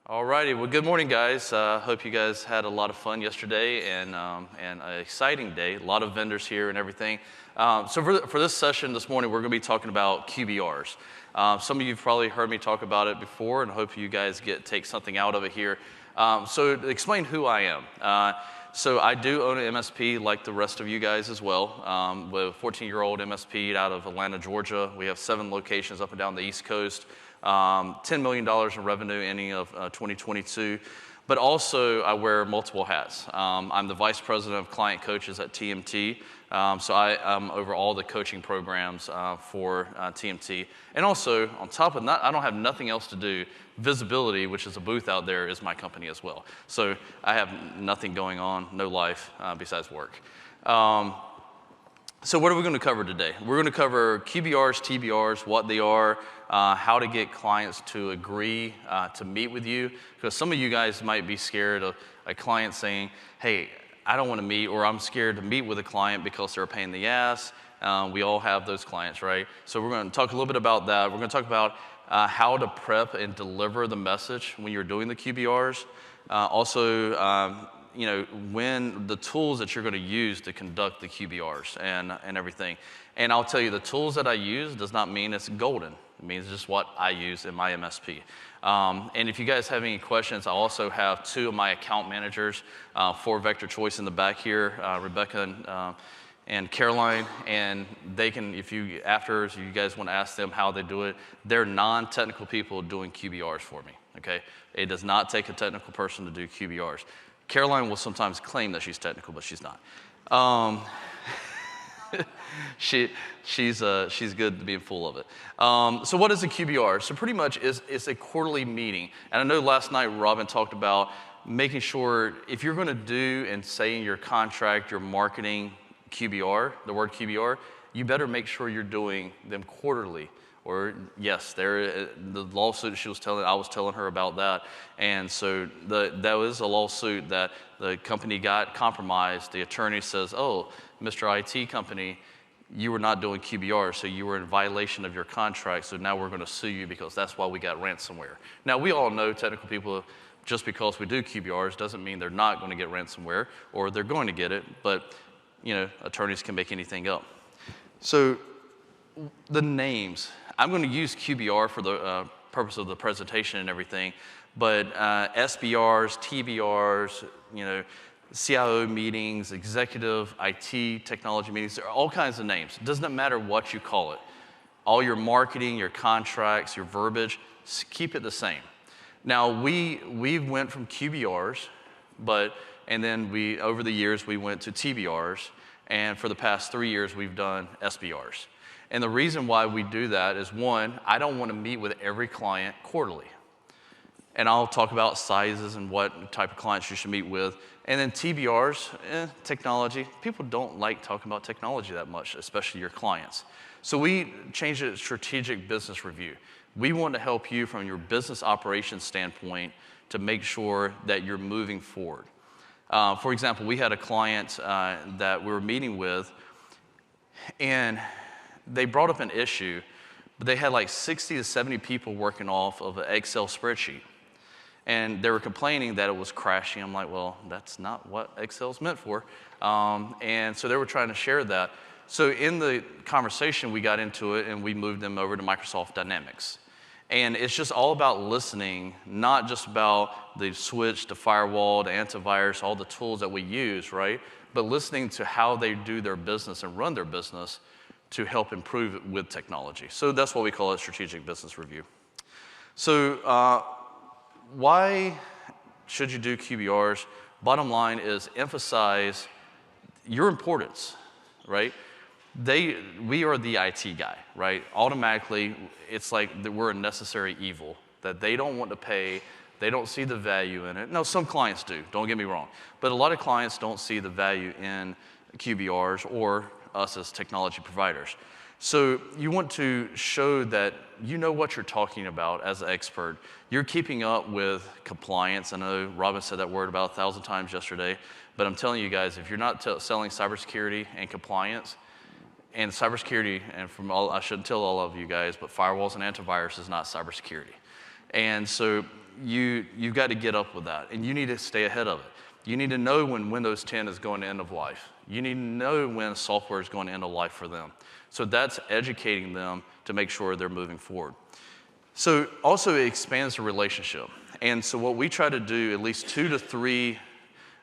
Alrighty, well, good morning, guys. Hope you guys had a lot of fun yesterday and an exciting day. A lot of vendors here and everything. So for this session this morning, we're going to be talking about QBRs. Some of you have probably heard me talk about it before, and I hope you guys take something out of it here. So to explain who I am. So I do own an MSP like the rest of you guys as well. With a 14-year-old MSP out of Atlanta, Georgia. We have 7 locations up and down the East Coast. $10 million in revenue ending of 2022, but also I wear multiple hats. I'm the vice president of client coaches at TMT, so I'm over all the coaching programs for TMT. And also, on top of that, I don't have nothing else to do. Visibility, which is a booth out there, is my company as well. So I have nothing going on, no life besides work. So what are we going to cover today? We're going to cover QBRs, TBRs, what they are, how to get clients to agree to meet with you. Because some of you guys might be scared of a client saying, hey, I don't want to meet, or I'm scared to meet with a client because they're a pain in the ass. We all have those clients, right? So we're going to talk a little bit about that. We're going to talk about how to prep and deliver the message when you're doing the QBRs. When the tools that you're going to use to conduct the QBRs and everything. And I'll tell you, the tools that I use does not mean it's golden. It means just what I use in my MSP. And if you guys have any questions, I also have 2 of my account managers for Vector Choice in the back here, Rebecca and Caroline, and they can, if you guys want to ask them how they do it, they're non-technical people doing QBRs for me, okay? It does not take a technical person to do QBRs. Caroline will sometimes claim that she's technical, but she's not. She's good to being full of it. So what is a QBR? So pretty much it's a quarterly meeting. And I know last night Robin talked about making sure if you're going to do and say in your contract, your marketing QBR, the word QBR, you better make sure you're doing them quarterly. Or yes, the lawsuit I was telling her about that, and so that was a lawsuit that the company got compromised. The attorney says, "Oh, Mr. IT company, you were not doing QBR, so you were in violation of your contract. So now we're going to sue you because that's why we got ransomware." Now we all know technical people. Just because we do QBRs doesn't mean they're not going to get ransomware or they're going to get it. But attorneys can make anything up. So the names. I'm going to use QBR for the purpose of the presentation and everything, but SBRs, TBRs, CIO meetings, executive IT technology meetings, there are all kinds of names. It doesn't matter what you call it. All your marketing, your contracts, your verbiage, keep it the same. Now, we went from QBRs, and then over the years, we went to TBRs, and for the past 3 years, we've done SBRs. And the reason why we do that is, one, I don't want to meet with every client quarterly. And I'll talk about sizes and what type of clients you should meet with. And then TBRs, technology. People don't like talking about technology that much, especially your clients. So we changed it to strategic business review. We want to help you from your business operations standpoint to make sure that you're moving forward. For example, we had a client that we were meeting with, and they brought up an issue, but they had like 60 to 70 people working off of an Excel spreadsheet. And they were complaining that it was crashing. I'm like, well, that's not what Excel's meant for. And so they were trying to share that. So in the conversation, we got into it and we moved them over to Microsoft Dynamics. And it's just all about listening, not just about the switch, the firewall, the antivirus, all the tools that we use, right? But listening to how they do their business and run their business to help improve it with technology. So that's what we call a strategic business review. So why should you do QBRs? Bottom line is emphasize your importance, right? We are the IT guy, right? Automatically, it's like we're a necessary evil, that they don't want to pay, they don't see the value in it. No, some clients do, don't get me wrong. But a lot of clients don't see the value in QBRs or us as technology providers. So you want to show that you know what you're talking about as an expert. You're keeping up with compliance. I know Robin said that word about 1,000 times yesterday, but I'm telling you guys, if you're not selling cybersecurity and compliance, and cybersecurity, and I shouldn't tell all of you guys, but firewalls and antivirus is not cybersecurity. And so you've got to get up with that, and you need to stay ahead of it. You need to know when Windows 10 is going to end of life. You need to know when software is going to end of life for them. So that's educating them to make sure they're moving forward. So also it expands the relationship. And so what we try to do, at least 2 to 3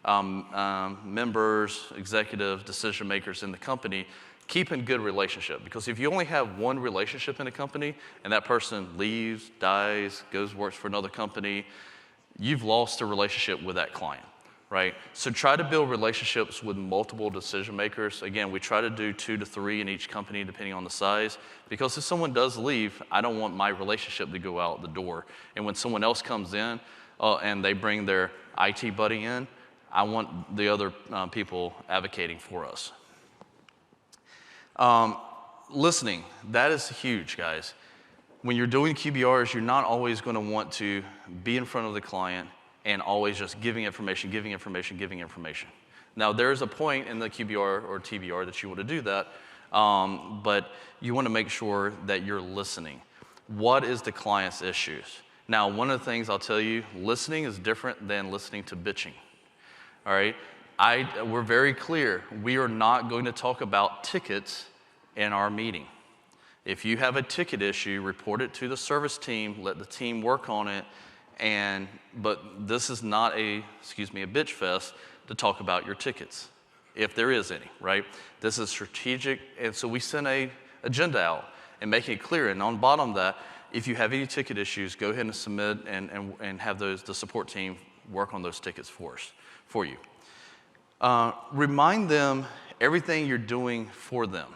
members, executive, decision makers in the company, keep in good relationship. Because if you only have one relationship in a company and that person leaves, dies, goes, works for another company, you've lost a relationship with that client, right? So try to build relationships with multiple decision makers. Again, we try to do 2 to 3 in each company depending on the size, because if someone does leave, I don't want my relationship to go out the door. And when someone else comes in and they bring their IT buddy in, I want the other people advocating for us. Listening, that is huge, guys. When you're doing QBRs, you're not always going to want to be in front of the client and always just giving information. Now, there's a point in the QBR or TBR that you want to do that, but you want to make sure that you're listening. What is the client's issues? Now, one of the things I'll tell you, listening is different than listening to bitching, all right? We're very clear. We are not going to talk about tickets in our meeting. If you have a ticket issue, report it to the service team, let the team work on it, but this is not a bitch fest to talk about your tickets, if there is any, right? This is strategic, and so we send a agenda out and making it clear, and on the bottom of that, if you have any ticket issues, go ahead and submit and have the support team work on those tickets for you. Remind them everything you're doing for them.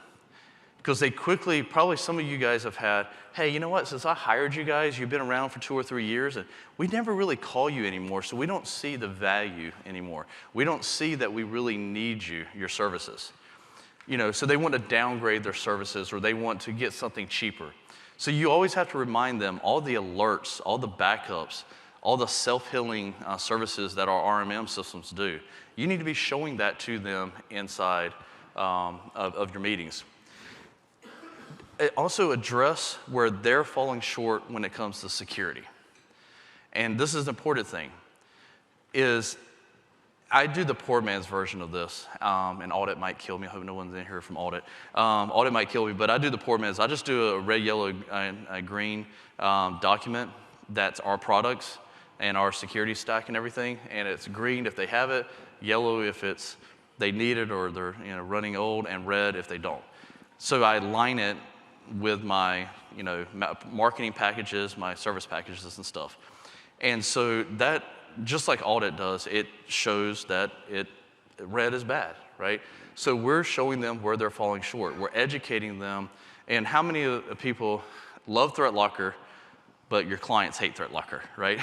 Because they quickly, probably some of you guys have had, hey, you know what, since I hired you guys, you've been around for 2 or 3 years, and we never really call you anymore, so we don't see the value anymore. We don't see that we really need your services. So they want to downgrade their services, or they want to get something cheaper. So you always have to remind them all the alerts, all the backups, all the self-healing services that our RMM systems do. You need to be showing that to them inside of your meetings. Also address where they're falling short when it comes to security. And this is an important thing, is I do the poor man's version of this, and audit might kill me. I hope no one's in here from audit. Audit might kill me, but I do the poor man's. I just do a red, yellow, and green document that's our products and our security stack and everything, and it's green if they have it, yellow if they need it or they're running old, and red if they don't. So I line it with my marketing packages, my service packages and stuff. And so that, just like audit does, it shows that red is bad, right? So we're showing them where they're falling short. We're educating them. And how many people love ThreatLocker, but your clients hate ThreatLocker, right?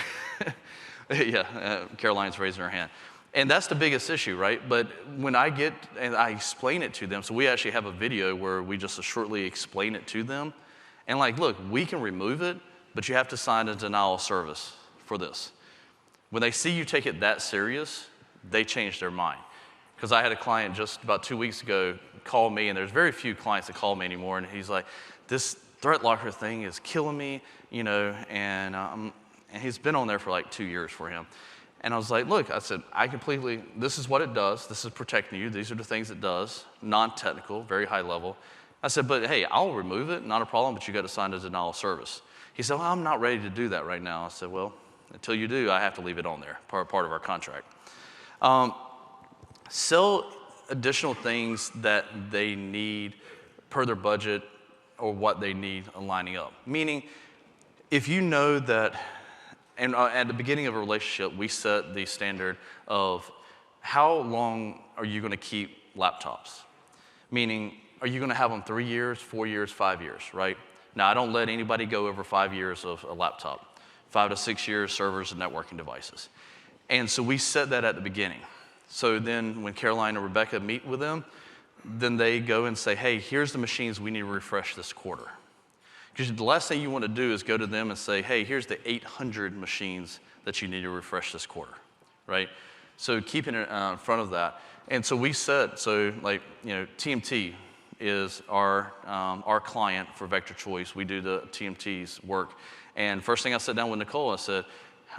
Yeah, Caroline's raising her hand. And that's the biggest issue, right? But when I explain it to them, so we actually have a video where we just shortly explain it to them. And look, we can remove it, but you have to sign a denial of service for this. When they see you take it that serious, they change their mind. Because I had a client just about 2 weeks ago call me, and there's very few clients that call me anymore, and he's like, this ThreatLocker thing is killing me, and he's been on there for 2 years for him. And I was like, look, I said, this is what it does. This is protecting you. These are the things it does. Non-technical, very high level. I said, but hey, I'll remove it. Not a problem, but you got to sign a denial of service. He said, well, I'm not ready to do that right now. I said, well, until you do, I have to leave it on there, part of our contract. Sell additional things that they need per their budget or what they need lining up. Meaning, if you know that, and at the beginning of a relationship, we set the standard of how long are you going to keep laptops? Meaning, are you going to have them 3 years, 4 years, 5 years, right? Now, I don't let anybody go over 5 years of a laptop. 5 to 6 years, servers and networking devices. And so we set that at the beginning. So then when Caroline and Rebecca meet with them, then they go and say, hey, here's the machines we need to refresh this quarter. Because the last thing you want to do is go to them and say, hey, here's the 800 machines that you need to refresh this quarter, right? So keeping it in front of that. And so we set, TMT is our client for Vector Choice. We do the TMT's work. And first thing I sat down with Nicole, I said,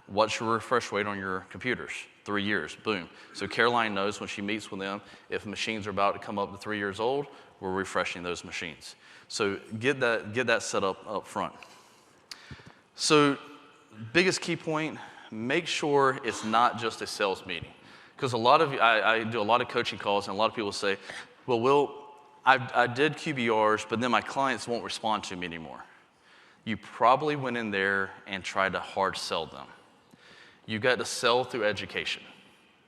what's your refresh rate on your computers? 3 years, boom. So Caroline knows when she meets with them, if machines are about to come up to 3 years old, we're refreshing those machines. So get that set up front. So biggest key point, make sure it's not just a sales meeting. Because I do a lot of coaching calls, and a lot of people say, well, Will, I did QBRs, but then my clients won't respond to me anymore. You probably went in there and tried to hard sell them. You got to sell through education,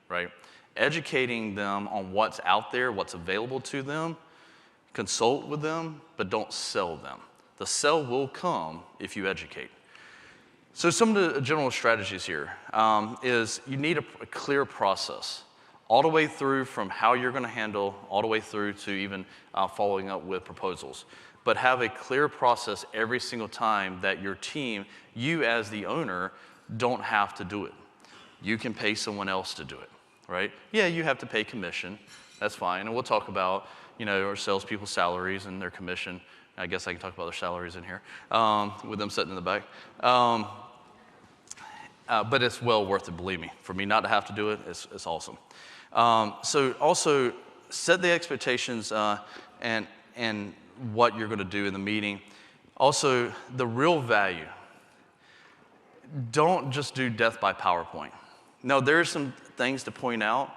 right? Educating them on what's out there, what's available to them, consult with them, but don't sell them. The sell will come if you educate. So some of the general strategies here is you need a clear process all the way through from how you're going to handle, all the way through to even following up with proposals. But have a clear process every single time that your team, you as the owner, don't have to do it. You can pay someone else to do it, right? Yeah, you have to pay commission. That's fine. And we'll talk about, our salespeople's salaries and their commission. I guess I can talk about their salaries in here with them sitting in the back. But it's well worth it, believe me. For me not to have to do it, it's awesome. So also set the expectations and what you're going to do in the meeting. Also, the real value. Don't just do death by PowerPoint. No, there's some things to point out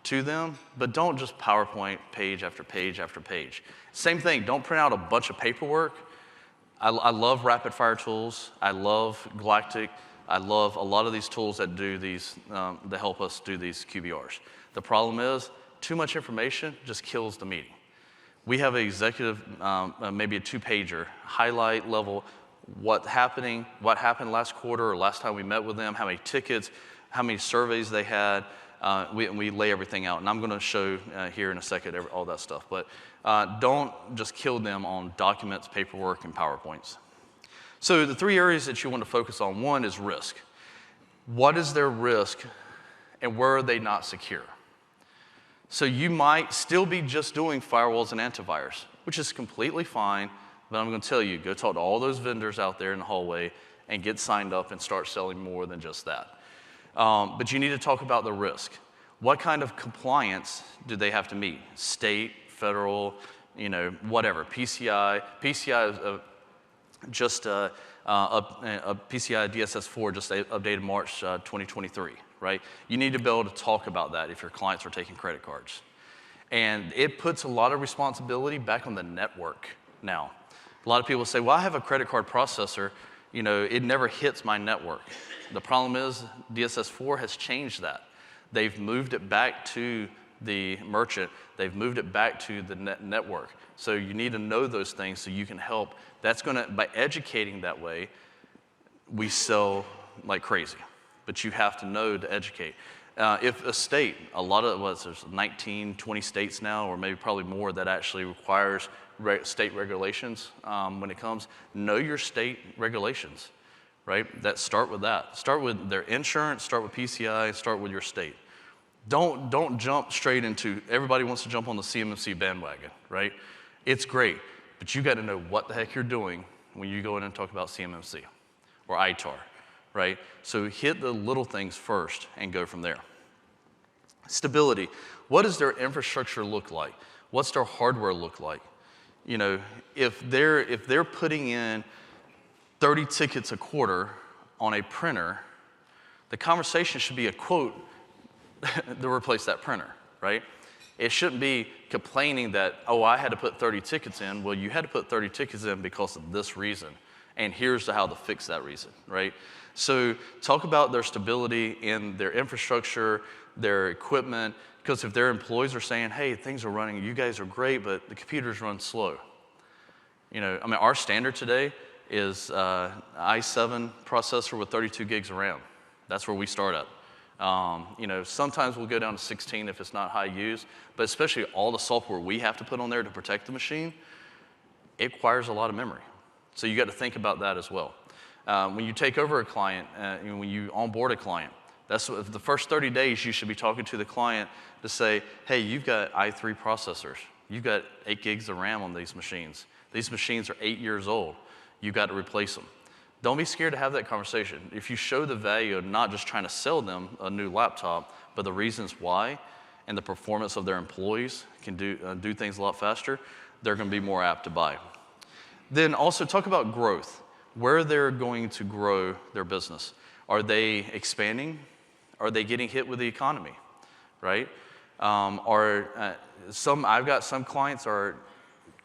to them, but don't just PowerPoint page after page after page. Same thing, don't print out a bunch of paperwork. I love rapid fire tools. I love Galactic. I love a lot of these tools that do these, that help us do these QBRs. The problem is, too much information just kills the meeting. We have an executive, maybe a 2-pager, highlight level, what happened last quarter or last time we met with them, how many tickets, how many surveys they had. We lay everything out, and I'm going to show here in a second all that stuff. But don't just kill them on documents, paperwork, and PowerPoints. So the 3 areas that you want to focus on, one is risk. What is their risk, and where are they not secure? So you might still be just doing firewalls and antivirus, which is completely fine, but I'm going to tell you, go talk to all those vendors out there in the hallway and get signed up and start selling more than just that. But you need to talk about the risk. What kind of compliance do they have to meet? State, federal, whatever. PCI is just a PCI DSS4 just updated March 2023, right? You need to be able to talk about that if your clients are taking credit cards. And it puts a lot of responsibility back on the network now. A lot of people say, well, I have a credit card processor, it never hits my network. The problem is DSS4 has changed that. They've moved it back to the merchant. They've moved it back to the network. So you need to know those things so you can help. By educating that way, we sell like crazy. But you have to know to educate. If a state, there's 19, 20 states now, or maybe probably more, that actually requires state regulations when it comes. Know your state regulations, right? Start with that. Start with their insurance, start with PCI, start with your state. Don't jump straight into, everybody wants to jump on the CMMC bandwagon, right? It's great, but you got to know what the heck you're doing when you go in and talk about CMMC or ITAR, right? So hit the little things first and go from there. Stability. What does their infrastructure look like? What's their hardware look like? If they're putting in 30 tickets a quarter on a printer, the conversation should be a quote to replace that printer, right? It shouldn't be complaining that, I had to put 30 tickets in. Well, you had to put 30 tickets in because of this reason, and here's how to fix that reason, right? So talk about their stability in their infrastructure, their equipment, because if their employees are saying, hey, things are running, you guys are great, but the computers run slow. Our standard today is i7 processor with 32 gigs of RAM. That's where we start at. Sometimes we'll go down to 16 if it's not high use, but especially all the software we have to put on there to protect the machine, it requires a lot of memory. So you got to think about that as well. When you take over a client, when you onboard a client, that's the first 30 days you should be talking to the client to say, hey, you've got i3 processors. You've got 8 gigs of RAM on these machines. These machines are 8 years old. You've got to replace them. Don't be scared to have that conversation. If you show the value of not just trying to sell them a new laptop, but the reasons why and the performance of their employees can do things a lot faster, they're going to be more apt to buy. Then also talk about growth, where they're going to grow their business. Are they expanding? Are they getting hit with the economy, right? I've got some clients are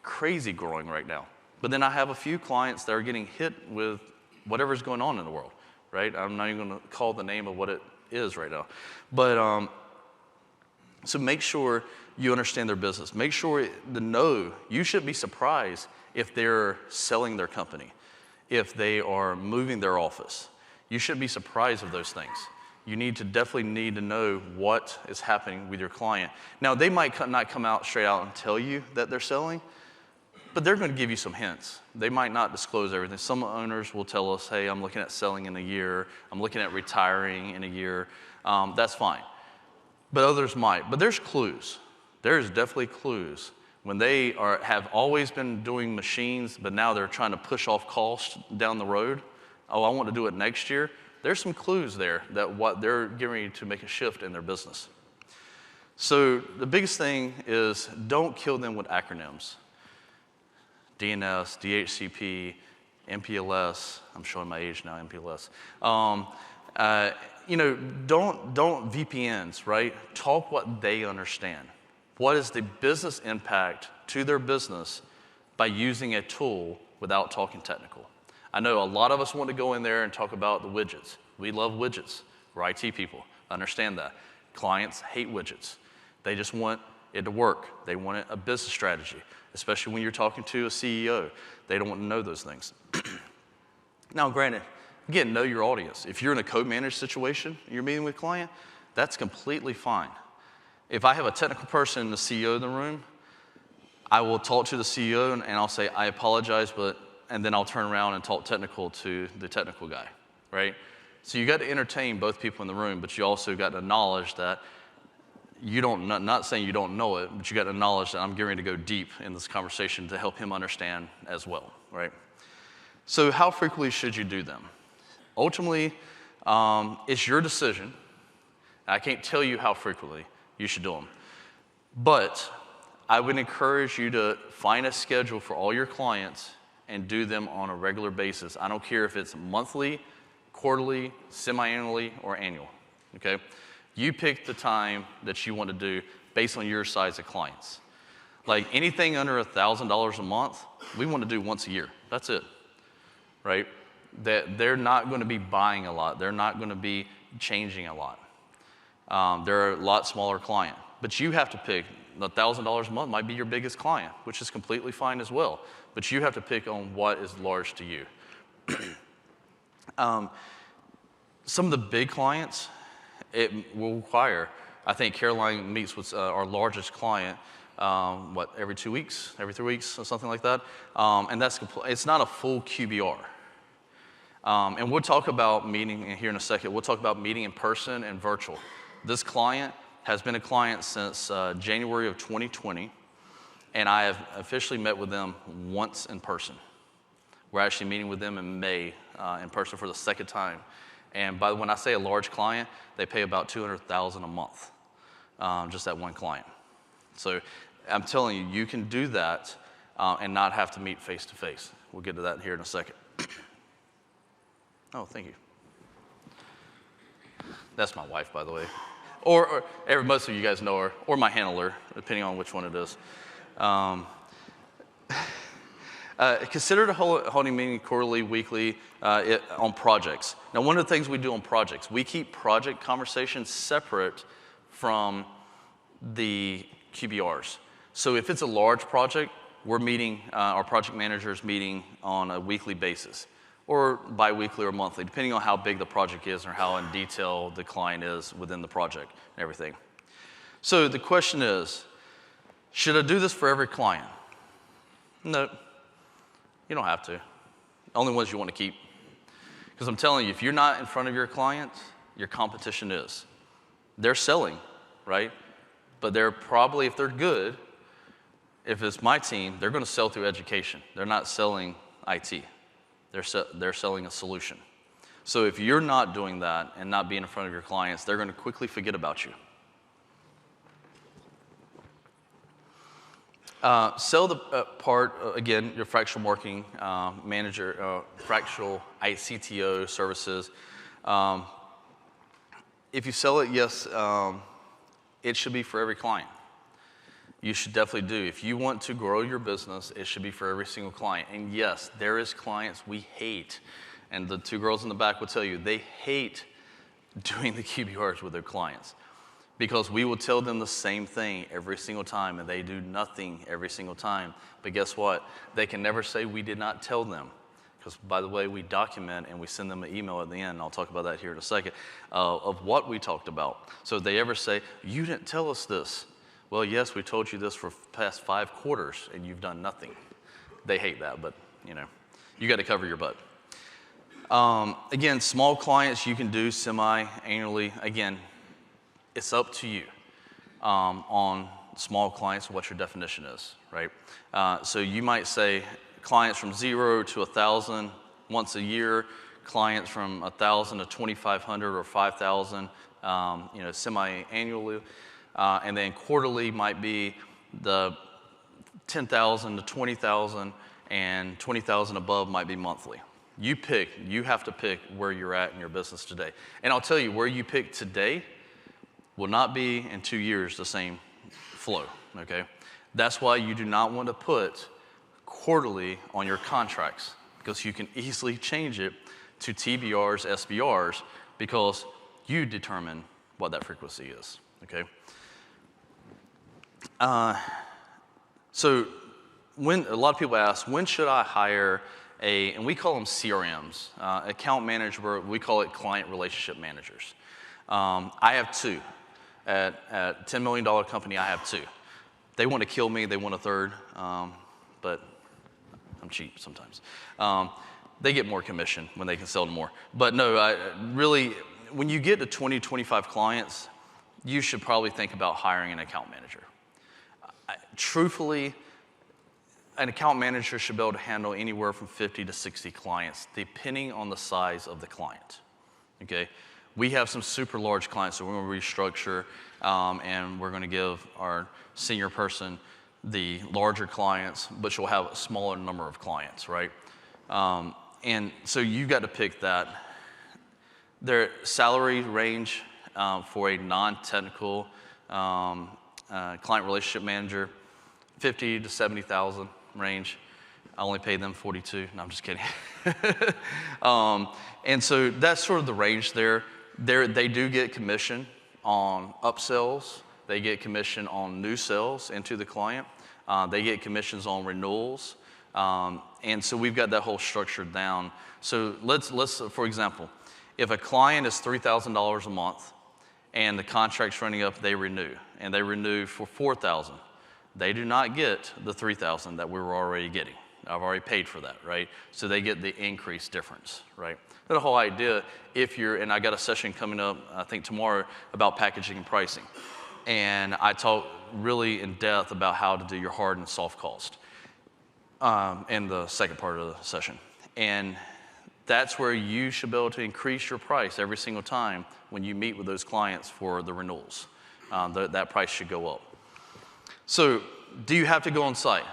crazy growing right now, but then I have a few clients that are getting hit with whatever's going on in the world, right? I'm not even going to call the name of what it is right now, but so make sure you understand their business. Make sure you shouldn't be surprised if they're selling their company, if they are moving their office. You shouldn't be surprised of those things. You definitely need to know what is happening with your client. Now, they might not come out straight out and tell you that they're selling, but they're going to give you some hints. They might not disclose everything. Some owners will tell us, hey, I'm looking at selling in a year. I'm looking at retiring in a year. That's fine. But others might. But there's clues. There's definitely clues. When they have always been doing machines, but now they're trying to push off costs down the road. Oh, I want to do it next year. There's some clues there that what they're getting ready to make a shift in their business. So the biggest thing is don't kill them with acronyms. DNS, DHCP, MPLS. I'm showing my age now, MPLS. Don't VPNs, right? Talk what they understand. What is the business impact to their business by using a tool without talking technical? I know a lot of us want to go in there and talk about the widgets. We love widgets. We're IT people. Understand that. Clients hate widgets. They just want it to work. They want a business strategy, especially when you're talking to a CEO. They don't want to know those things. Now, granted, again, know your audience. If you're in a co-managed situation and you're meeting with a client, that's completely fine. If I have a technical person and the CEO in the room, I will talk to the CEO and I'll say, I apologize, and then I'll turn around and talk technical to the technical guy, right? So you got to entertain both people in the room, but you also got to acknowledge that not saying you don't know it, but you got to acknowledge that I'm getting ready to go deep in this conversation to help him understand as well, right? So how frequently should you do them? Ultimately, it's your decision. I can't tell you how frequently you should do them. But I would encourage you to find a schedule for all your clients and do them on a regular basis. I don't care if it's monthly, quarterly, semi-annually, or annual, okay? You pick the time that you want to do based on your size of clients. Like anything under $1,000 a month, we want to do once a year. That's it, right? That they're not going to be buying a lot. They're not going to be changing a lot. They're a lot smaller client. But you have to pick. $1,000 a month might be your biggest client, which is completely fine as well. But you have to pick on what is large to you. Some of the big clients, it will require, I think Caroline meets with our largest client, every 2 weeks, every 3 weeks, or something like that. And it's not a full QBR. And we'll talk about meeting here in a second. We'll talk about meeting in person and virtual. This client has been a client since January of 2020, and I have officially met with them once in person. We're actually meeting with them in May in person for the second time. And when I say a large client, they pay about $200,000 a month, just that one client. So I'm telling you, you can do that and not have to meet face to face. We'll get to that here in a second. Oh, thank you. That's my wife, by the way. Or most of you guys know her, or my handler, depending on which one it is. Consider the holding meeting quarterly, weekly on projects. Now, one of the things we do on projects, we keep project conversations separate from the QBRs. So if it's a large project, we're meeting, our project managers meeting on a weekly basis, or bi-weekly or monthly, depending on how big the project is or how in detail the client is within the project and everything. So the question is, should I do this for every client? No, you don't have to. Only ones you want to keep. Because I'm telling you, if you're not in front of your client, your competition is. They're selling, right? But they're probably, if they're good, if it's my team, they're going to sell through education. They're not selling IT. They're selling a solution. So if you're not doing that and not being in front of your clients, they're going to quickly forget about you. Sell the part, again, your fractional marketing manager, fractional CTO services. If you sell it, yes, it should be for every client. You should definitely do. If you want to grow your business, it should be for every single client. And yes, there is clients we hate. And the two girls in the back will tell you, they hate doing the QBRs with their clients. Because we will tell them the same thing every single time, and they do nothing every single time. But guess what? They can never say we did not tell them. Because, by the way, we document and we send them an email at the end, and I'll talk about that here in a second, of what we talked about. So if they ever say, you didn't tell us this. Well, yes, we told you this for the past 5 quarters, and you've done nothing. They hate that, but, you got to cover your butt. Again, small clients you can do semi-annually. Again, it's up to you on small clients what your definition is, right? So you might say clients from 0 to 1,000 once a year, clients from 1,000 to 2,500 or 5,000, semi-annually, and then quarterly might be the 10,000 to 20,000, and 20,000 above might be monthly. You have to pick where you're at in your business today. And I'll tell you, where you pick today will not be in 2 years the same flow, okay? That's why you do not want to put quarterly on your contracts, because you can easily change it to TBRs, SBRs, because you determine what that frequency is, okay? So when a lot of people ask, when should I hire and we call them CRMs, account manager, we call it client relationship managers. I have 2. At $10 million company, I have 2. They want to kill me, they want a third, but I'm cheap sometimes. They get more commission when they can sell to more. But no, really, when you get to 20, 25 clients, you should probably think about hiring an account manager. Truthfully, an account manager should be able to handle anywhere from 50 to 60 clients, depending on the size of the client, okay? We have some super large clients, so we're going to restructure, and we're going to give our senior person the larger clients, but you'll have a smaller number of clients, right? And so you got to pick that. Their salary range for a non-technical client relationship manager, 50 to 70,000 range. I only pay them 42. No, I'm just kidding. And so that's sort of the range there. They do get commission on upsells. They get commission on new sales into the client. They get commissions on renewals. And so we've got that whole structure down. So let's for example, if a client is $3,000 a month and the contract's running up, they renew. And they renew for $4,000. They do not get the $3,000 that we were already getting. I've already paid for that, right? So they get the increase difference, right? The whole idea, and I got a session coming up, I think tomorrow, about packaging and pricing. And I talk really in depth about how to do your hard and soft cost in the second part of the session. And that's where you should be able to increase your price every single time when you meet with those clients for the renewals. That price should go up. So, do you have to go on site?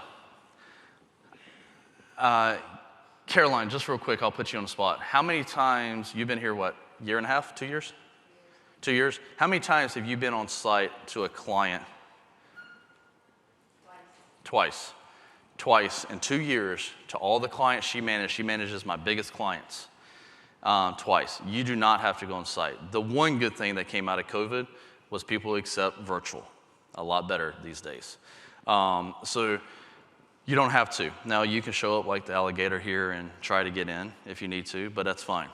Caroline, just real quick, I'll put you on the spot. How many times, you've been here, what, year and a half, 2 years? 2 years? How many times have you been on site to a client? Twice. Twice in 2 years to all the clients she manages my biggest clients. Twice. You do not have to go on site. The one good thing that came out of COVID was people accept virtual. A lot better these days. So you don't have to. Now you can show up like the alligator here and try to get in if you need to, but that's fine.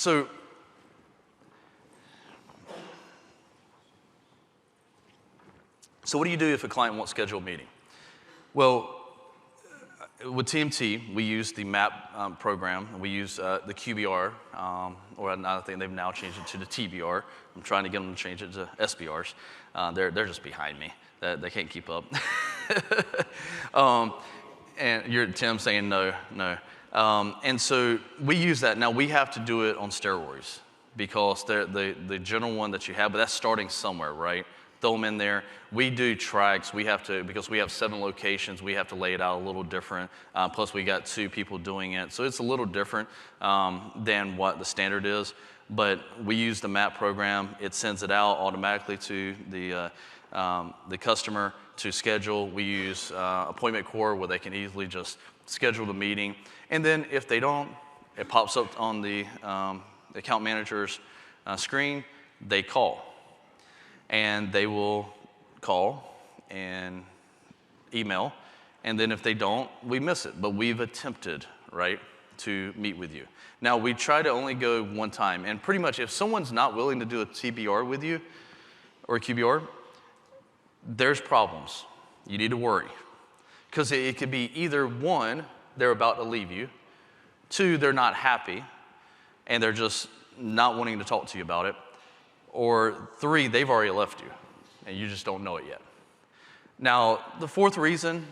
So what do you do if a client won't schedule a meeting? Well, with TMT, we use the MAP program. We use the QBR, or I think they've now changed it to the TBR. I'm trying to get them to change it to SBRs. They're just behind me. They can't keep up. And you're Tim saying no, no. And so we use that. Now we have to do it on steroids because they're the general one that you have, but that's starting somewhere, right? Throw them in there. We do tracks. We have to, because we have 7 locations, we have to lay it out a little different. Plus we got 2 people doing it. So it's a little different than what the standard is. But we use the MAP program. It sends it out automatically to the customer to schedule. We use Appointment Core where they can easily just schedule the meeting. And then if they don't, it pops up on the account manager's screen. They call. And they will call and email. And then if they don't, we miss it. But we've attempted, right, to meet with you. Now, we try to only go one time. And pretty much if someone's not willing to do a TBR with you or a QBR, there's problems. You need to worry. Because it could be either 1, they're about to leave you. 2, they're not happy. And they're just not wanting to talk to you about it. Or 3, they've already left you, and you just don't know it yet. Now, the 4th reason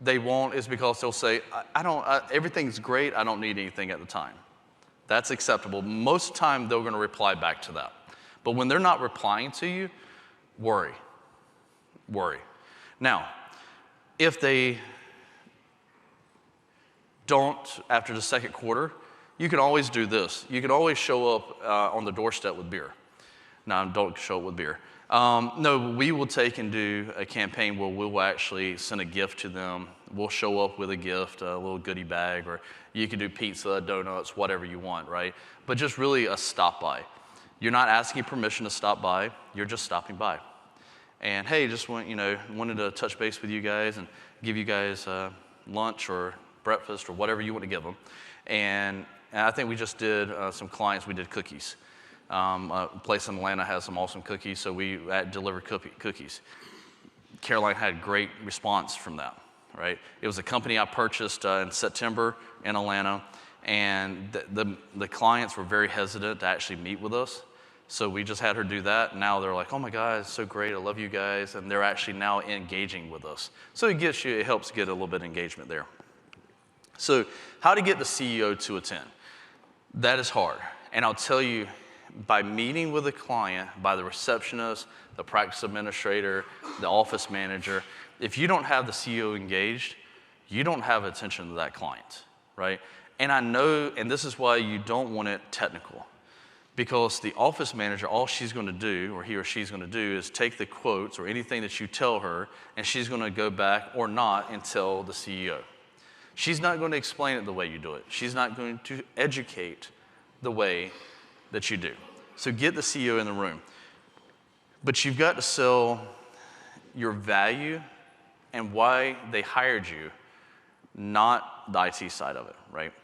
they won't is because they'll say, everything's great, I don't need anything at the time. That's acceptable. Most of the time, they're going to reply back to that. But when they're not replying to you, worry. Worry. Now, if they don't after the 2nd quarter, you can always do this. You can always show up on the doorstep with beer. No, don't show up with beer. No, we will take and do a campaign where we'll actually send a gift to them. We'll show up with a gift, a little goodie bag, or you can do pizza, donuts, whatever you want, right? But just really a stop by. You're not asking permission to stop by. You're just stopping by. And hey, just wanted to touch base with you guys and give you guys lunch or breakfast or whatever you want to give them. And I think we just did some clients. We did cookies. A place in Atlanta has some awesome cookies, so we delivered cookies. Caroline had great response from that, right? It was a company I purchased in September in Atlanta, and the clients were very hesitant to actually meet with us. So we just had her do that. Now they're like, oh my God, it's so great. I love you guys. And they're actually now engaging with us. So it helps get a little bit of engagement there. So how to get the CEO to attend? That is hard. And I'll tell you, by meeting with the client, by the receptionist, the practice administrator, the office manager, if you don't have the CEO engaged, you don't have attention to that client, right? And I know, and this is why you don't want it technical. Because the office manager, all she's going to do, or he or she's going to do, is take the quotes or anything that you tell her, and she's going to go back or not and tell the CEO. She's not going to explain it the way you do it. She's not going to educate the way that you do. So get the CEO in the room. But you've got to sell your value and why they hired you, not the IT side of it, right?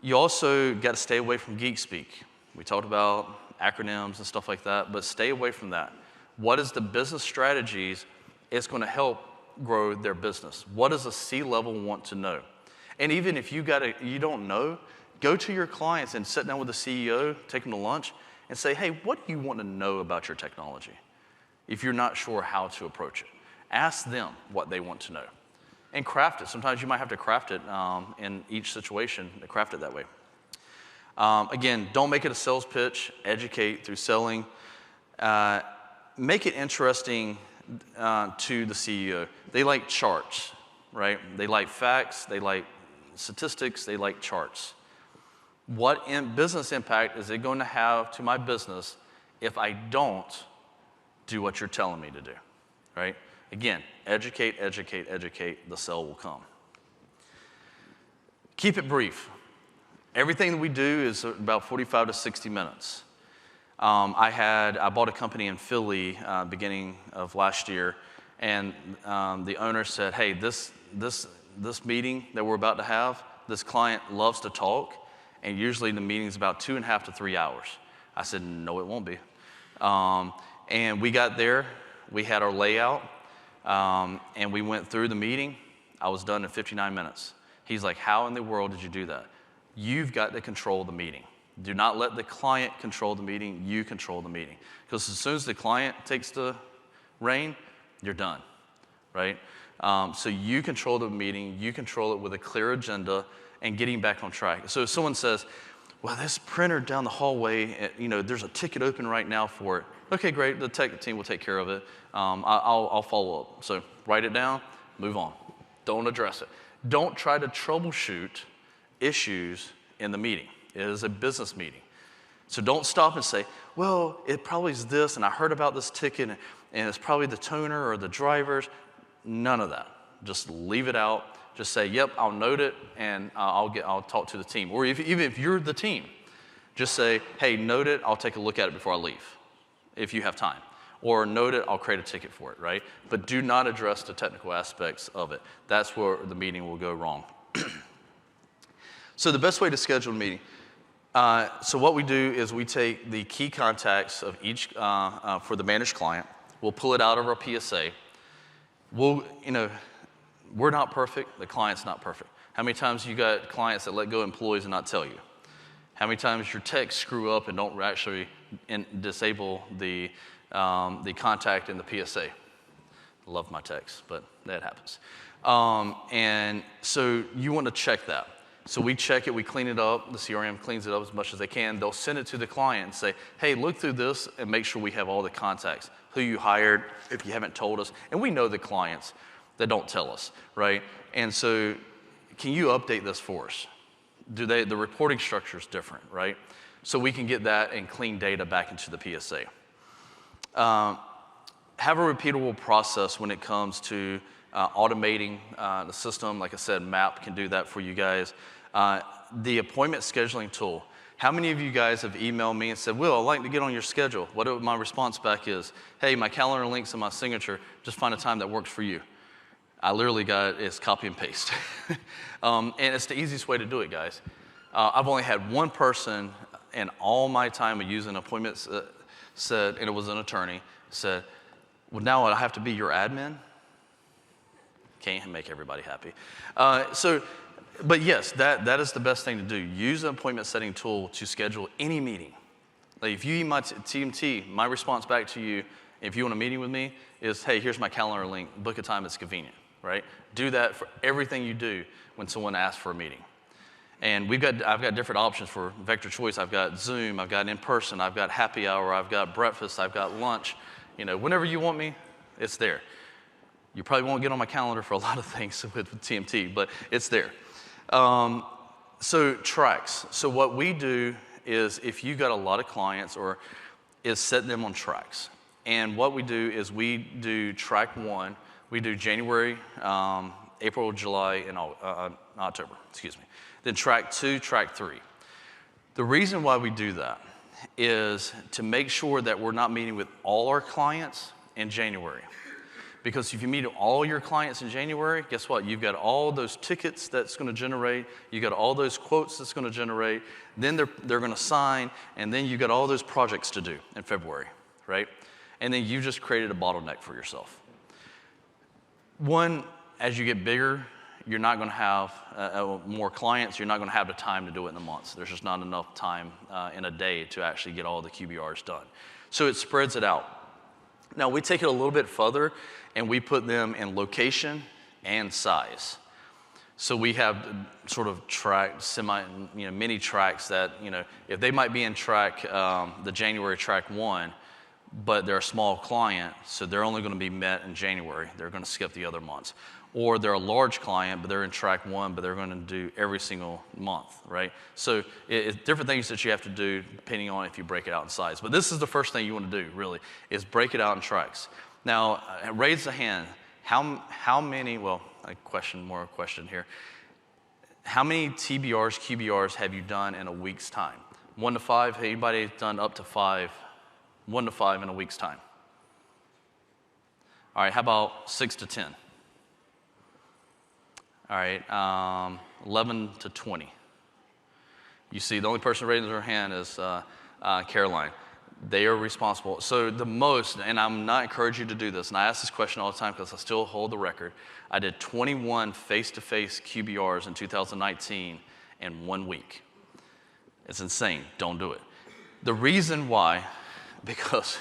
You also got to stay away from geek speak. We talked about acronyms and stuff like that, but stay away from that. What is the business strategies? It's going to help grow their business. What does a C-level want to know? And even if you don't know, go to your clients and sit down with the CEO, take them to lunch, and say, hey, what do you want to know about your technology? If you're not sure how to approach it, ask them what they want to know. And craft it. Sometimes you might have to craft it in each situation, to craft it that way. Again, don't make it a sales pitch. Educate through selling. Make it interesting to the CEO. They like charts, right? They like facts. They like statistics. They like charts. What business impact is it going to have to my business if I don't do what you're telling me to do, right? Again, educate, educate, educate. The sale will come. Keep it brief. Everything that we do is about 45 to 60 minutes. I bought a company in Philly beginning of last year, and the owner said, hey, this meeting that we're about to have, this client loves to talk, and usually the meeting's about 2.5 to 3 hours. I said, no, it won't be. And we got there, we had our layout, and we went through the meeting. I was done in 59 minutes. He's like, how in the world did you do that? You've got to control the meeting. Do not let the client control the meeting. You control the meeting. Because as soon as the client takes the reign, you're done, right? So you control the meeting, you control it with a clear agenda and getting back on track. So if someone says, well, this printer down the hallway, there's a ticket open right now for it. Okay, great, the tech team will take care of it. I'll follow up. So write it down, move on. Don't address it. Don't try to troubleshoot issues in the meeting. It is a business meeting. So don't stop and say, well, it probably is this, and I heard about this ticket, and it's probably the toner or the drivers. None of that. Just leave it out. Just say, yep, I'll note it, and I'll talk to the team. Or even if you're the team, just say, hey, note it, I'll take a look at it before I leave, if you have time. Or note it, I'll create a ticket for it, right? But do not address the technical aspects of it. That's where the meeting will go wrong. So the best way to schedule a meeting. So what we do is we take the key contacts of each, for the managed client. We'll pull it out of our PSA. We're not perfect, the client's not perfect. How many times you got clients that let go of employees and not tell you? How many times your techs screw up and don't actually disable the contact in the PSA? Love my techs, but that happens. And so you want to check that. So we check it, we clean it up, the CRM cleans it up as much as they can. They'll send it to the client and say, hey, look through this and make sure we have all the contacts, who you hired, if you haven't told us. And we know the clients that don't tell us, right? And so can you update this for us? The reporting structure is different, right? So we can get that and clean data back into the PSA. Have a repeatable process when it comes to automating the system. Like I said, MAP can do that for you guys. The appointment scheduling tool. How many of you guys have emailed me and said, Will, I'd like to get on your schedule? What my response back is, hey, my calendar link's in my signature. Just find a time that works for you. I literally got it as copy and paste. And it's the easiest way to do it, guys. I've only had one person in all my time of using appointments said, and it was an attorney, said, well, now I have to be your admin? Can't make everybody happy. But yes, that is the best thing to do. Use an appointment setting tool to schedule any meeting. Like if you email my TMT, my response back to you, if you want a meeting with me, is, hey, here's my calendar link, book a time that's convenient, right? Do that for everything you do when someone asks for a meeting. And I've got different options for vector choice. I've got Zoom, I've got in-person, I've got happy hour, I've got breakfast, I've got lunch. Whenever you want me, it's there. You probably won't get on my calendar for a lot of things with TMT, but it's there. So tracks. So what we do is if you got a lot of clients is set them on tracks. And what we do is we do track 1. We do January, April, July, and October, excuse me. Then track 2, track 3. The reason why we do that is to make sure that we're not meeting with all our clients in January. Because if you meet all your clients in January, guess what? You've got all those tickets that's going to generate. You've got all those quotes that's going to generate. Then they're going to sign, and then you've got all those projects to do in February, right? And then you just created a bottleneck for yourself. One, as you get bigger, you're not going to have more clients. You're not going to have the time to do it in the months. There's just not enough time in a day to actually get all the QBRs done. So it spreads it out. Now, we take it a little bit further, and we put them in location and size. So we have sort of mini tracks that, if they might be in track, the January track 1, but they're a small client, so they're only going to be met in January. They're going to skip the other months. Or they're a large client, but they're in track 1, but they're going to do every single month, right? So it's different things that you have to do depending on if you break it out in size. But this is the first thing you want to do, really, is break it out in tracks. Now, raise the hand. How many, a question here. How many TBRs, QBRs have you done in a week's time? 1 to 5, anybody done up to 5? 1 to 5 in a week's time. All right, how about 6 to 10? All right, 11 to 20. You see, the only person raising their hand is Caroline. They are responsible. So the most, and I'm not encouraging you to do this, and I ask this question all the time because I still hold the record. I did 21 face-to-face QBRs in 2019 in 1 week. It's insane. Don't do it. The reason why, because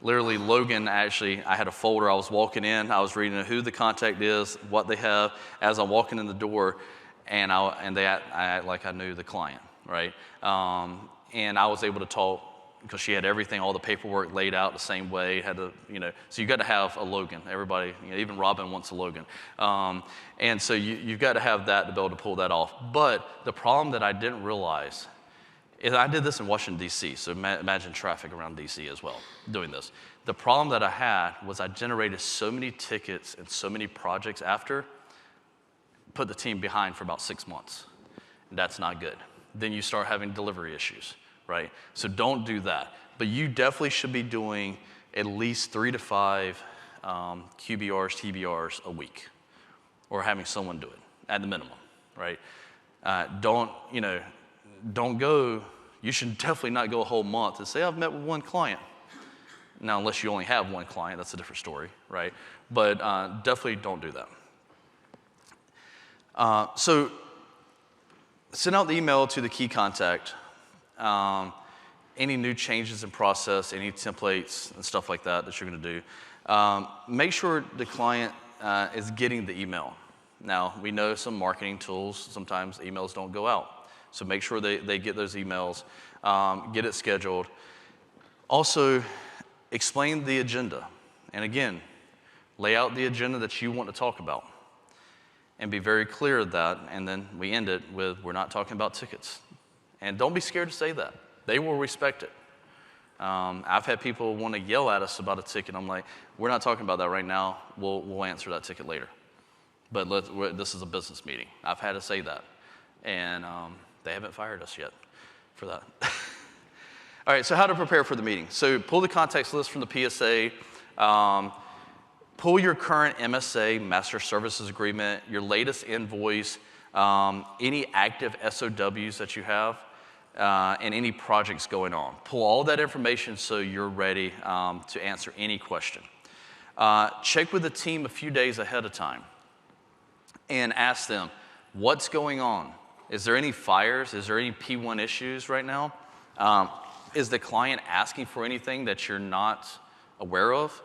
literally Logan, actually, I had a folder, I was walking in, I was reading who the contact is, what they have, as I'm walking in the door, and I act like I knew the client, right? And I was able to talk, because she had everything, all the paperwork laid out the same way, had to, so you got to have a Logan. Everybody, even Robin wants a Logan. And so you've got to have that to be able to pull that off. But the problem that I didn't realize is I did this in Washington, D.C., so imagine traffic around D.C. as well, doing this. The problem that I had was I generated so many tickets and so many projects after, put the team behind for about 6 months. And that's not good. Then you start having delivery issues, right? So don't do that. But you definitely should be doing at least 3 to 5 QBRs, TBRs a week, or having someone do it at the minimum, right? Don't go, you should definitely not go a whole month and say, I've met with one client. Now, unless you only have one client, that's a different story, right? But definitely don't do that. So send out the email to the key contact. Any new changes in process, any templates and stuff like that you're going to do. Make sure the client is getting the email. Now, we know some marketing tools, sometimes emails don't go out. So make sure they get those emails, get it scheduled. Also, explain the agenda. And again, lay out the agenda that you want to talk about. And be very clear of that, and then we end it with, we're not talking about tickets. And don't be scared to say that. They will respect it. I've had people want to yell at us about a ticket. I'm like, we're not talking about that right now. We'll answer that ticket later. But this is a business meeting. I've had to say that. And they haven't fired us yet for that. All right, so how to prepare for the meeting. So pull the context list from the PSA. Pull your current MSA, Master Services Agreement, your latest invoice, any active SOWs that you have, and any projects going on. Pull all that information so you're ready to answer any question. Check with the team a few days ahead of time and ask them, what's going on? Is there any fires? Is there any P1 issues right now? Is the client asking for anything that you're not aware of?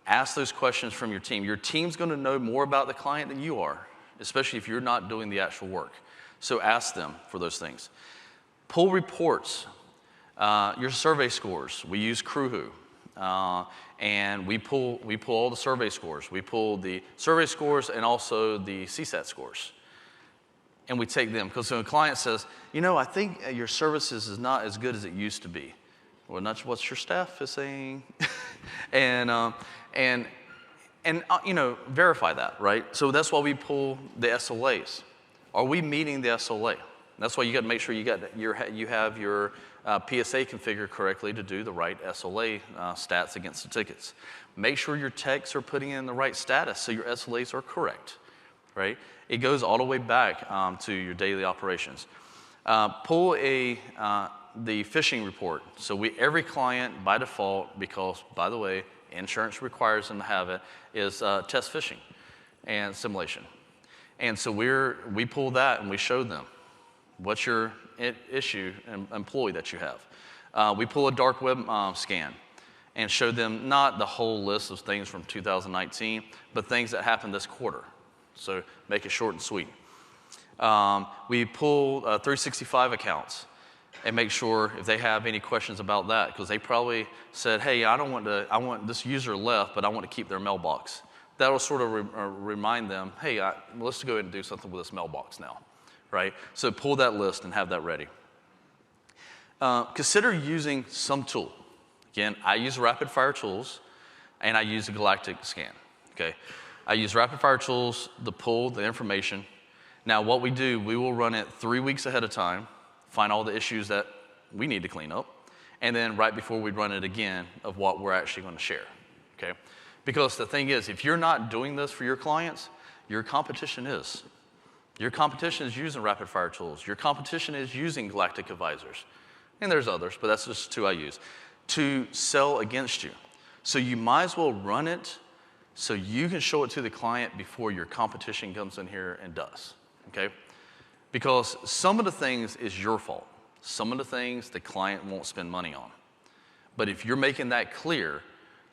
Ask those questions from your team. Your team's going to know more about the client than you are, especially if you're not doing the actual work. So ask them for those things. Pull reports, your survey scores. We use Crewwho, and we pull all the survey scores. We pull the survey scores and also the CSAT scores. And we take them, because when a client says, I think your services is not as good as it used to be. Well, that's what your staff is saying. and verify that, right? So that's why we pull the SLAs. Are we meeting the SLA? That's why you got to make sure you have your PSA configured correctly to do the right SLA stats against the tickets. Make sure your techs are putting in the right status so your SLAs are correct, right? It goes all the way back to your daily operations. Pull the phishing report. So every client by default, because by the way, insurance requires them to have it, is test phishing and simulation. And so we pull that and we show them what's your issue and employee that you have. We pull a dark web scan and show them not the whole list of things from 2019, but things that happened this quarter. So make it short and sweet. We pull 365 accounts and make sure if they have any questions about that, because they probably said, hey, I want this user left, but I want to keep their mailbox. That'll sort of remind them, hey, let's go ahead and do something with this mailbox now, right? So pull that list and have that ready. Consider using some tool. Again, I use rapid fire tools and I use a galactic scan, okay? I use rapid fire tools to pull the information. Now what we do, we will run it 3 weeks ahead of time, find all the issues that we need to clean up, and then right before we run it again of what we're actually going to share, okay? Because the thing is, if you're not doing this for your clients, your competition is. Your competition is using rapid fire tools. Your competition is using galactic advisors. And there's others, but that's just two I use, to sell against you. So you might as well run it so you can show it to the client before your competition comes in here and does, okay? Because some of the things is your fault. Some of the things the client won't spend money on. But if you're making that clear,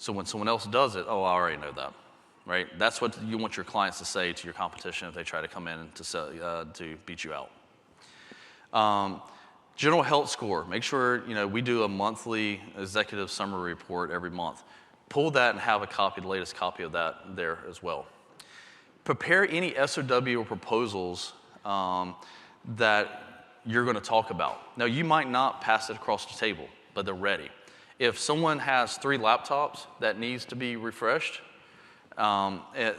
So when someone else does it, oh, I already know that, right? That's what you want your clients to say to your competition if they try to come in to beat you out. General health score. Make sure, we do a monthly executive summary report every month. Pull that and have a copy, the latest copy of that there as well. Prepare any SOW or proposals that you're going to talk about. Now, you might not pass it across the table, but they're ready. If someone has 3 laptops that needs to be refreshed, go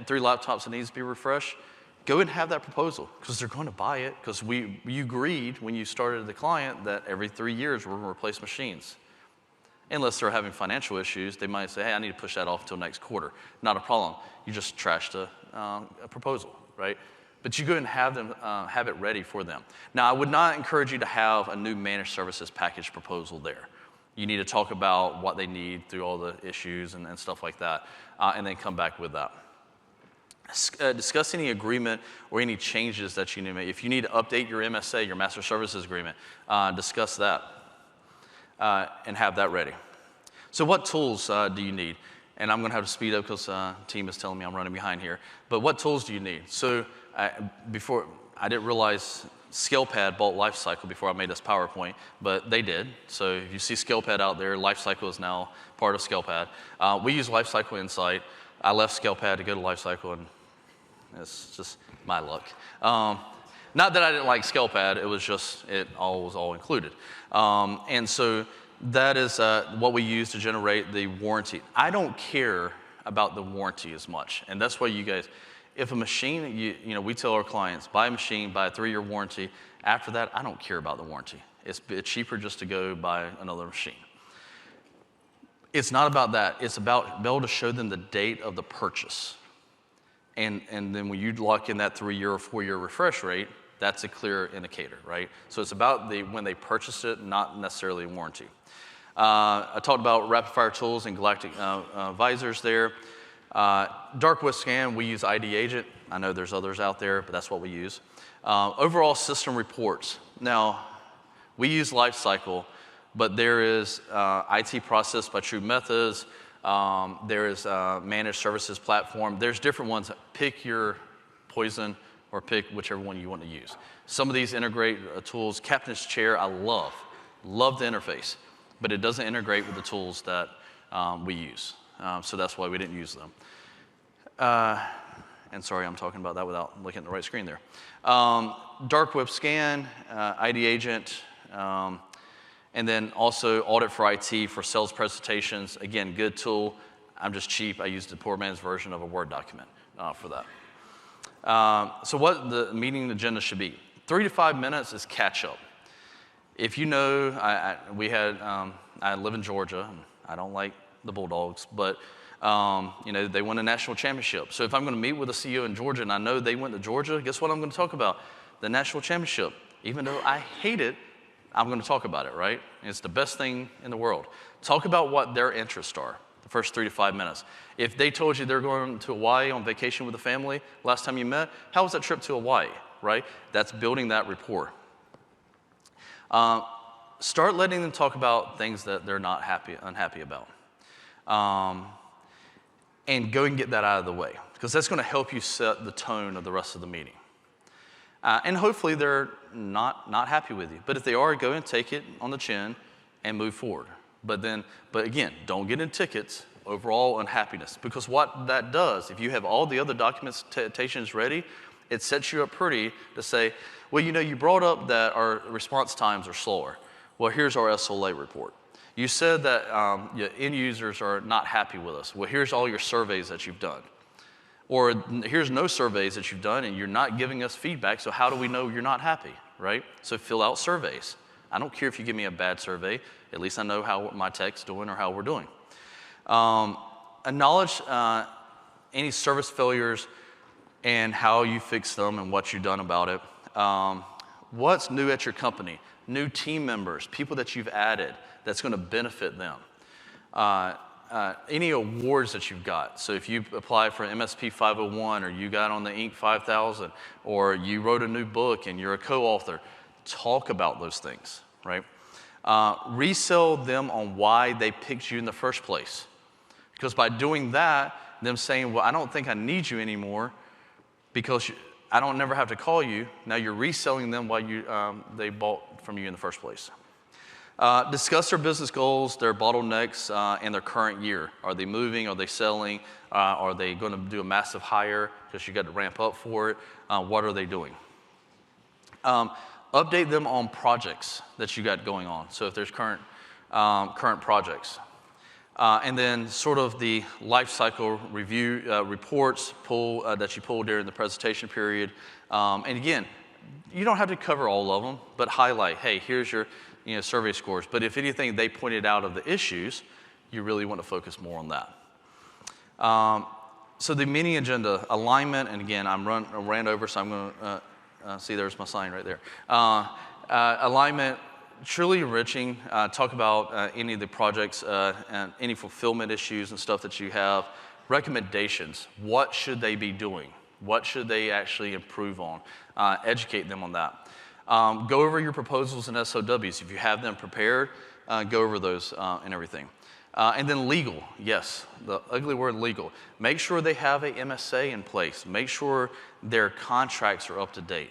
and have that proposal, because they're going to buy it, because you agreed when you started the client that every 3 years we're going to replace machines. Unless they're having financial issues, they might say, hey, I need to push that off until next quarter. Not a problem. You just trashed a proposal, right? But you go and have them have it ready for them. Now, I would not encourage you to have a new managed services package proposal there. You need to talk about what they need through all the issues and stuff like that, and then come back with that. Discuss any agreement or any changes that you need to make. If you need to update your MSA, your Master Services Agreement, discuss that and have that ready. So what tools do you need? And I'm going to have to speed up because the team is telling me I'm running behind here. But what tools do you need? So before, I didn't realize ScalePad bought Lifecycle before I made this PowerPoint, but they did. So if you see ScalePad out there, Lifecycle is now part of ScalePad. We use Lifecycle Insight. I left ScalePad to go to Lifecycle, and it's just my luck. Not that I didn't like ScalePad, it was just, it was all included. And so that is what we use to generate the warranty. I don't care about the warranty as much, and that's why you guys, if a machine, we tell our clients, buy a machine, buy a 3-year warranty. After that, I don't care about the warranty. It's cheaper just to go buy another machine. It's not about that. It's about being able to show them the date of the purchase. And then when you lock in that 3-year or 4-year refresh rate, that's a clear indicator, right? So it's about when they purchased it, not necessarily a warranty. I talked about rapid fire tools and galactic visors there. Dark web scan, we use ID Agent. I know there's others out there, but that's what we use. Overall system reports. Now, we use Lifecycle, but there is IT process by True Methods. There is managed services platform. There's different ones. Pick your poison or pick whichever one you want to use. Some of these integrate tools. Captain's Chair, I love the interface, but it doesn't integrate with the tools that we use. So that's why we didn't use them. And sorry, I'm talking about that without looking at the right screen there. Dark web scan, ID Agent, and then also Audit for IT for sales presentations. Again, good tool. I'm just cheap. I used the poor man's version of a Word document for that. So what the meeting agenda should be. 3 to 5 minutes is catch up. If you know, I live in Georgia, and I don't like the Bulldogs, but they won a national championship. So if I'm going to meet with a CEO in Georgia and I know they went to Georgia, guess what I'm going to talk about? The national championship. Even though I hate it, I'm going to talk about it, right? It's the best thing in the world. Talk about what their interests are the first 3 to 5 minutes. If they told you they're going to Hawaii on vacation with the family last time you met, how was that trip to Hawaii, right? That's building that rapport. Start letting them talk about things that they're not unhappy about. And go and get that out of the way, because that's going to help you set the tone of the rest of the meeting. And hopefully they're not happy with you. But if they are, go and take it on the chin and move forward. But again, don't get in tickets, overall unhappiness. Because what that does, if you have all the other documentations ready, it sets you up pretty to say, well, you brought up that our response times are slower. Well, here's our SLA report. You said that your end users are not happy with us. Well, here's all your surveys that you've done. Or here's no surveys that you've done and you're not giving us feedback, so how do we know you're not happy, right? So fill out surveys. I don't care if you give me a bad survey, at least I know how my tech's doing or how we're doing. Acknowledge any service failures and how you fix them and what you've done about it. What's new at your company? New team members, people that you've added that's going to benefit them. Any awards that you've got. So if you apply for MSP 501 or you got on the Inc. 5000 or you wrote a new book and you're a co-author, talk about those things, right? Resell them on why they picked you in the first place. Because by doing that, them saying, well, I don't think I need you anymore because I don't never have to call you. Now you're reselling them while they bought from you in the first place. Discuss their business goals, their bottlenecks, and their current year. Are they moving? Are they selling? Are they going to do a massive hire because you got to ramp up for it? What are they doing? Update them on projects that you got going on. So if there's current projects. And then sort of the life cycle review reports that you pull during the presentation period. And again, you don't have to cover all of them, but highlight, hey, here's your survey scores. But if anything they pointed out of the issues, you really want to focus more on that. So the meeting agenda, alignment, and again, I ran over, so I'm going to see there's my sign right there. Alignment, truly enriching. Talk about any of the projects and any fulfillment issues and stuff that you have. Recommendations, what should they be doing? What should they actually improve on? Educate them on that. Go over your proposals and SOWs. If you have them prepared, go over those and everything. And then legal, yes, the ugly word legal. Make sure they have a MSA in place. Make sure their contracts are up to date.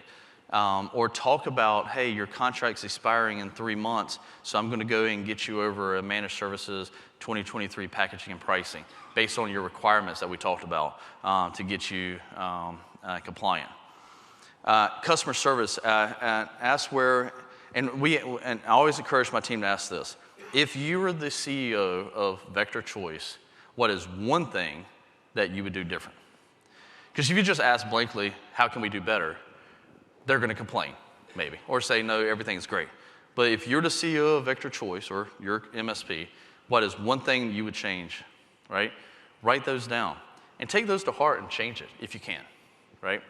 Or talk about, hey, your contract's expiring in 3 months, so I'm going to go and get you over a managed services 2023 packaging and pricing based on your requirements that we talked about to get you compliant. Customer service, ask where, and I always encourage my team to ask this. If you were the CEO of Vector Choice, what is one thing that you would do different? Because if you just ask blankly, how can we do better? They're going to complain, maybe, or say, no, everything's great. But if you're the CEO of Vector Choice or your MSP, what is one thing you would change, right? Write those down and take those to heart and change it if you can, right?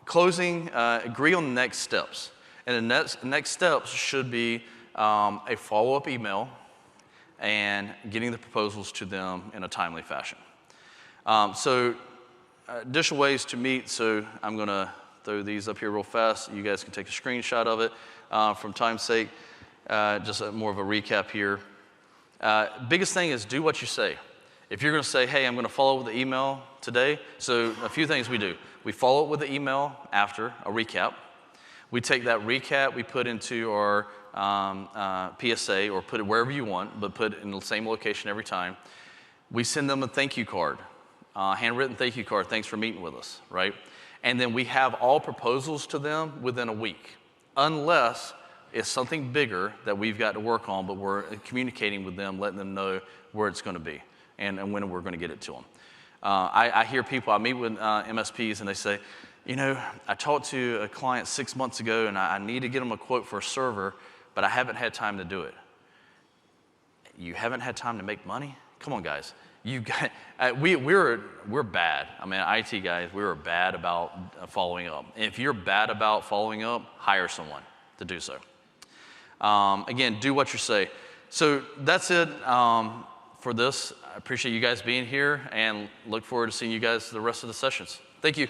Closing, agree on the next steps. And the next steps should be a follow-up email and getting the proposals to them in a timely fashion. Additional ways to meet, so I'm going to throw these up here real fast. You guys can take a screenshot of it from time's sake. Just more of a recap here. Biggest thing is do what you say. If you're going to say, hey, I'm going to follow up with the email today, so a few things we do. We follow up with the email after a recap. We take that recap, we put into our PSA or put it wherever you want, but put it in the same location every time. We send them a thank you card. Handwritten thank you card, thanks for meeting with us, right? And then we have all proposals to them within a week, unless it's something bigger that we've got to work on, but we're communicating with them, letting them know where it's going to be and when we're going to get it to them. I hear people, I meet with MSPs and they say, I talked to a client 6 months ago and I need to get them a quote for a server, but I haven't had time to do it. You haven't had time to make money? Come on, guys. We're bad. I mean, IT guys, we're bad about following up. And if you're bad about following up, hire someone to do so. Again, do what you say. So that's it for this. I appreciate you guys being here and look forward to seeing you guys the rest of the sessions. Thank you.